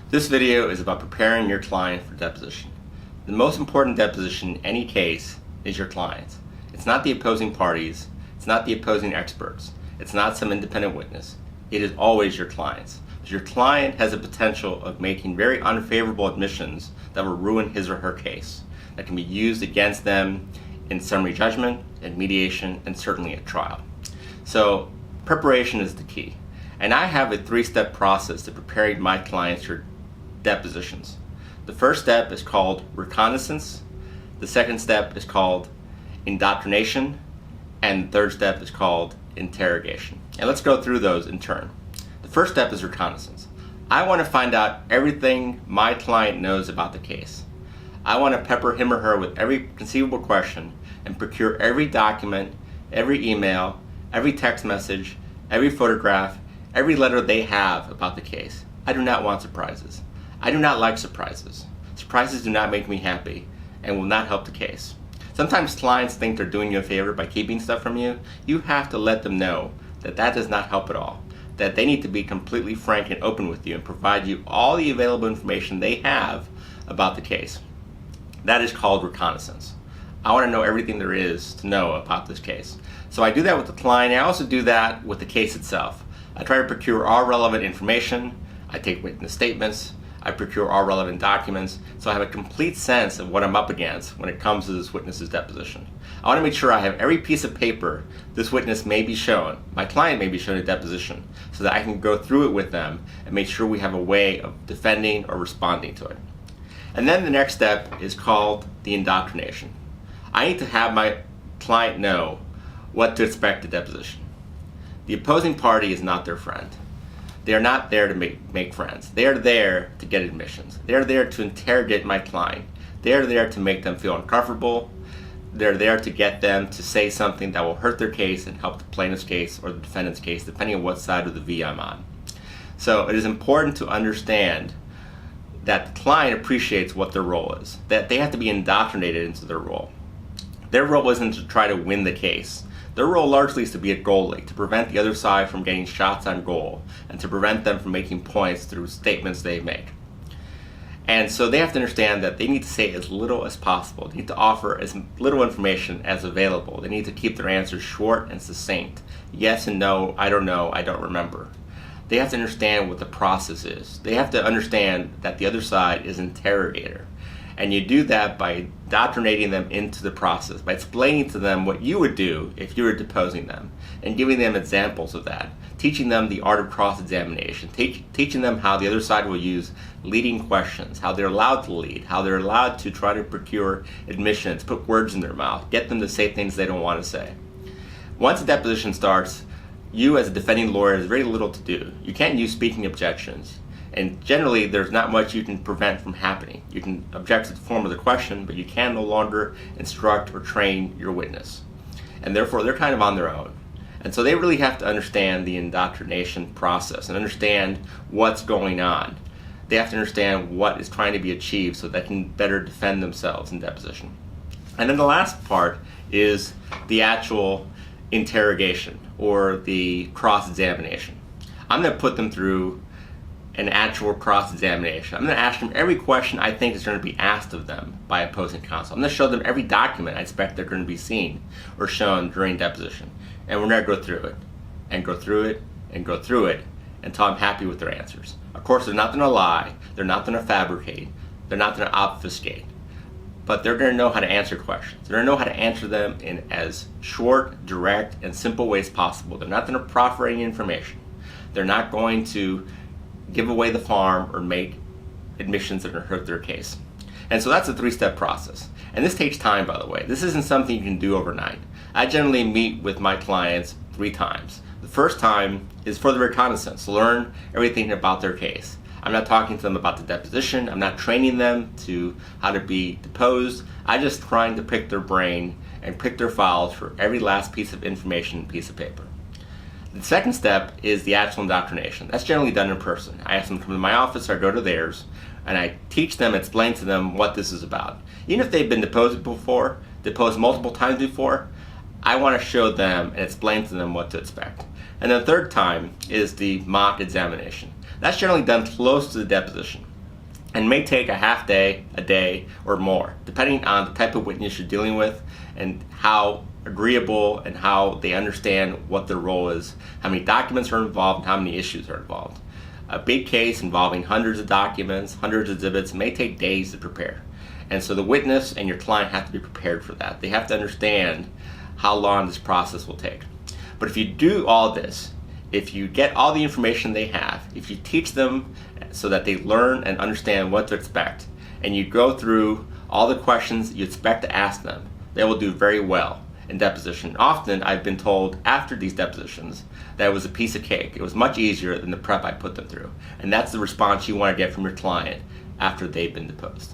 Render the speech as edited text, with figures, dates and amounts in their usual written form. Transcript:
This video is about preparing your client for deposition. The most important deposition in any case is your client's. It's not the opposing parties, it's not the opposing experts, it's not some independent witness. It is always your client's. Your client has the potential of making very unfavorable admissions that will ruin his or her case, that can be used against them in summary judgment, in mediation, and certainly at trial. So preparation is the key. And I have a three-step process to preparing my clients for depositions. The first step is called reconnaissance, the second step is called indoctrination, and the third step is called interrogation. And let's go through those in turn. The first step is reconnaissance. I want to find out everything my client knows about the case. I want to pepper him or her with every conceivable question and procure every document, every email, every text message, every photograph, every letter they have about the case. I do not want surprises. I do not like surprises. Surprises do not make me happy and will not help the case. Sometimes clients think they're doing you a favor by keeping stuff from you. You have to let them know that that does not help at all. That they need to be completely frank and open with you and provide you all the available information they have about the case. That is called reconnaissance. I want to know everything there is to know about this case. So I do that with the client. I also do that with the case itself. I try to procure all relevant information. I take witness statements. I procure all relevant documents, so I have a complete sense of what I'm up against when it comes to this witness's deposition. I want to make sure I have every piece of paper this witness may be shown, my client may be shown a deposition, so that I can go through it with them and make sure we have a way of defending or responding to it. And then the next step is called the indoctrination. I need to have my client know what to expect at deposition. The opposing party is not their friend. They are not there to make friends. They are there to get admissions. They are there to interrogate my client. They are there to make them feel uncomfortable. They're there to get them to say something that will hurt their case and help the plaintiff's case or the defendant's case, depending on what side of the V I'm on. So it is important to understand that the client appreciates what their role is, that they have to be indoctrinated into their role. Their role isn't to try to win the case. Their role largely is to be a goalie, to prevent the other side from getting shots on goal, and to prevent them from making points through statements they make. And so they have to understand that they need to say as little as possible. They need to offer as little information as available. They need to keep their answers short and succinct. Yes and no, I don't know, I don't remember. They have to understand what the process is. They have to understand that the other side is an interrogator. And you do that by indoctrinating them into the process, by explaining to them what you would do if you were deposing them, and giving them examples of that, teaching them the art of cross-examination, teaching them how the other side will use leading questions, how they're allowed to lead, how they're allowed to try to procure admissions, put words in their mouth, get them to say things they don't want to say. Once a deposition starts, you as a defending lawyer have very little to do. You can't use speaking objections. And generally, there's not much you can prevent from happening. You can object to the form of the question, but you can no longer instruct or train your witness. And therefore, they're kind of on their own. And so they really have to understand the indoctrination process and understand what's going on. They have to understand what is trying to be achieved so they can better defend themselves in deposition. And then the last part is the actual interrogation or the cross-examination. I'm going to put them through an actual cross-examination. I'm going to ask them every question I think is going to be asked of them by opposing counsel. I'm going to show them every document I expect they're going to be seen or shown during deposition. And we're going to go through it, and go through it, and go through it until I'm happy with their answers. Of course, they're not going to lie, they're not going to fabricate, they're not going to obfuscate, but they're going to know how to answer questions. They're going to know how to answer them in as short, direct, and simple ways possible. They're not going to proffer any information. They're not going to give away the farm or make admissions that are hurt their case. And so that's a three-step process. And this takes time, by the way. This isn't something you can do overnight. I generally meet with my clients 3 times. The first time is for the reconnaissance, to learn everything about their case. I'm not talking to them about the deposition. I'm not training them to how to be deposed. I'm just trying to pick their brain and pick their files for every last piece of information and piece of paper. The second step is the actual indoctrination. That's generally done in person. I ask them to come to my office or I go to theirs, and I teach them, explain to them what this is about. Even if they've been deposed before, deposed multiple times before, I want to show them and explain to them what to expect. And the third time is the mock examination. That's generally done close to the deposition. and may take a half day, a day, or more, depending on the type of witness you're dealing with and how agreeable and how they understand what their role is, how many documents are involved, and how many issues are involved. A big case involving hundreds of documents, hundreds of exhibits may take days to prepare. And so the witness and your client have to be prepared for that. They have to understand how long this process will take. But if you do all this, if you get all the information they have, if you teach them so that they learn and understand what to expect, and you go through all the questions you expect to ask them, they will do very well in deposition. Often I've been told after these depositions that it was a piece of cake. It was much easier than the prep I put them through. And that's the response you want to get from your client after they've been deposed.